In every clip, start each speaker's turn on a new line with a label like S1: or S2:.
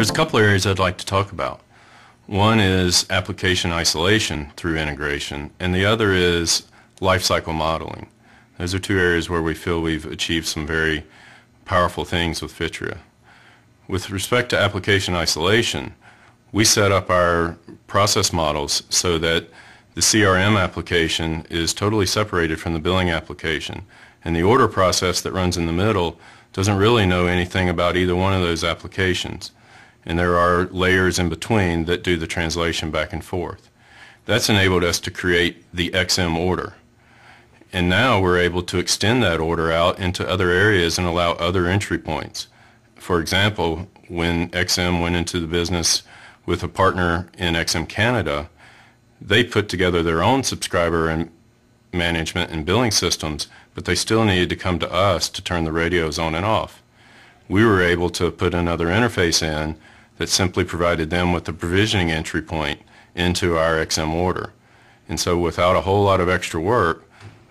S1: There's a couple areas I'd like to talk about. One is application isolation through integration, and the other is lifecycle modeling. Those are two areas where we feel we've achieved some very powerful things with Vitria. With respect to application isolation, we set up our process models so that the CRM application is totally separated from the billing application, and the order process that runs in the middle doesn't really know anything about either one of those applications. And there are layers in between that do the translation back and forth. That's enabled us to create the XM order. And now we're able to extend that order out into other areas and allow other entry points. For example, when XM went into the business with a partner in XM Canada, they put together their own subscriber and management and billing systems, but they still needed to come to us to turn the radios on and off. We were able to put another interface in that simply provided them with the provisioning entry point into our XM order. And so without a whole lot of extra work,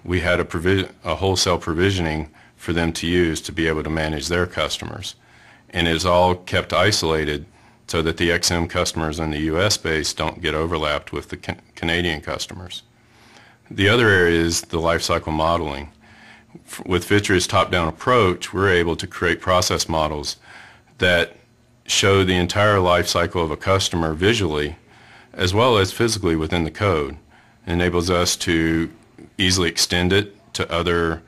S1: we had a wholesale provisioning for them to use to be able to manage their customers. And it's all kept isolated so that the XM customers in the US base don't get overlapped with the Canadian customers. The other area is the lifecycle modeling. With Vitria's top-down approach, we're able to create process models that show the entire life cycle of a customer visually as well as physically within the code. It enables us to easily extend it to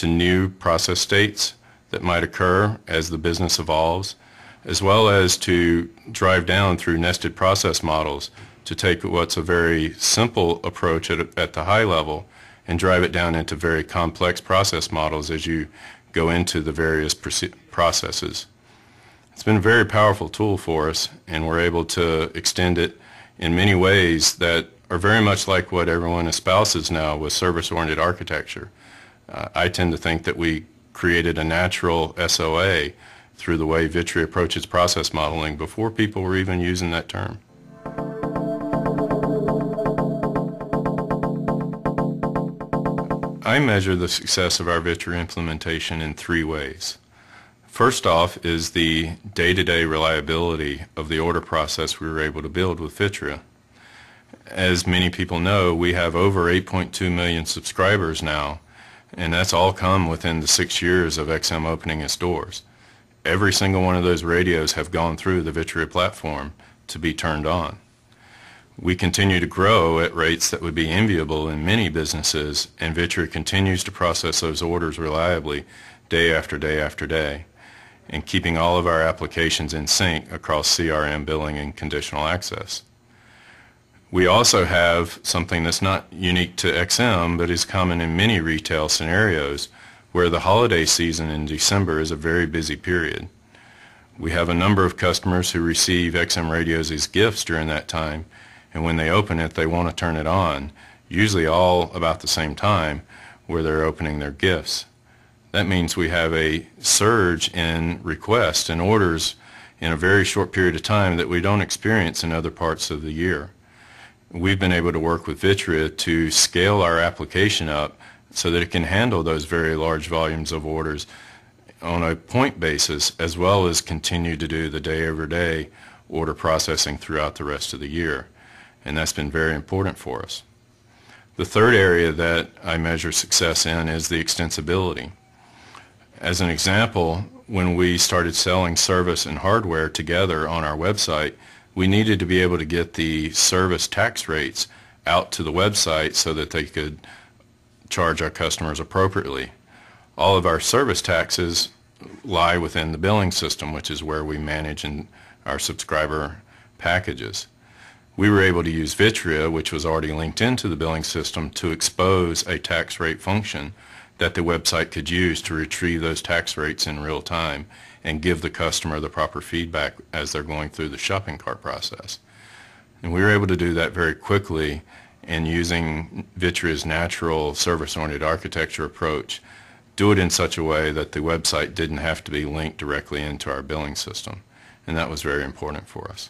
S1: new process states that might occur as the business evolves, as well as to drive down through nested process models to take what's a very simple approach at the high level and drive it down into very complex process models as you go into the various processes. It's been a very powerful tool for us, and we're able to extend it in many ways that are very much like what everyone espouses now with service-oriented architecture. I tend to think that we created a natural SOA through the way Vitria approaches process modeling before people were even using that term. I measure the success of our Vitria implementation in three ways. First off is the day-to-day reliability of the order process we were able to build with Vitria. As many people know, we have over 8.2 million subscribers now, and that's all come within the 6 years of XM opening its doors. Every single one of those radios have gone through the Vitria platform to be turned on. We continue to grow at rates that would be enviable in many businesses, and Vitria continues to process those orders reliably day after day after day, and keeping all of our applications in sync across CRM, billing, and conditional access. We also have something that's not unique to XM, but is common in many retail scenarios, where the holiday season in December is a very busy period. We have a number of customers who receive XM radios as gifts during that time, and when they open it, they want to turn it on, usually all about the same time where they're opening their gifts. That means we have a surge in requests and orders in a very short period of time that we don't experience in other parts of the year. We've been able to work with Vitria to scale our application up so that it can handle those very large volumes of orders on a point basis, as well as continue to do the day-over-day order processing throughout the rest of the year. And that's been very important for us. The third area that I measure success in is the extensibility. As an example, when we started selling service and hardware together on our website, we needed to be able to get the service tax rates out to the website so that they could charge our customers appropriately. All of our service taxes lie within the billing system, which is where we manage our subscriber packages. We were able to use Vitria, which was already linked into the billing system, to expose a tax rate function that the website could use to retrieve those tax rates in real time and give the customer the proper feedback as they're going through the shopping cart process. And we were able to do that very quickly, and using Vitria's natural service-oriented architecture approach, do it in such a way that the website didn't have to be linked directly into our billing system. And that was very important for us.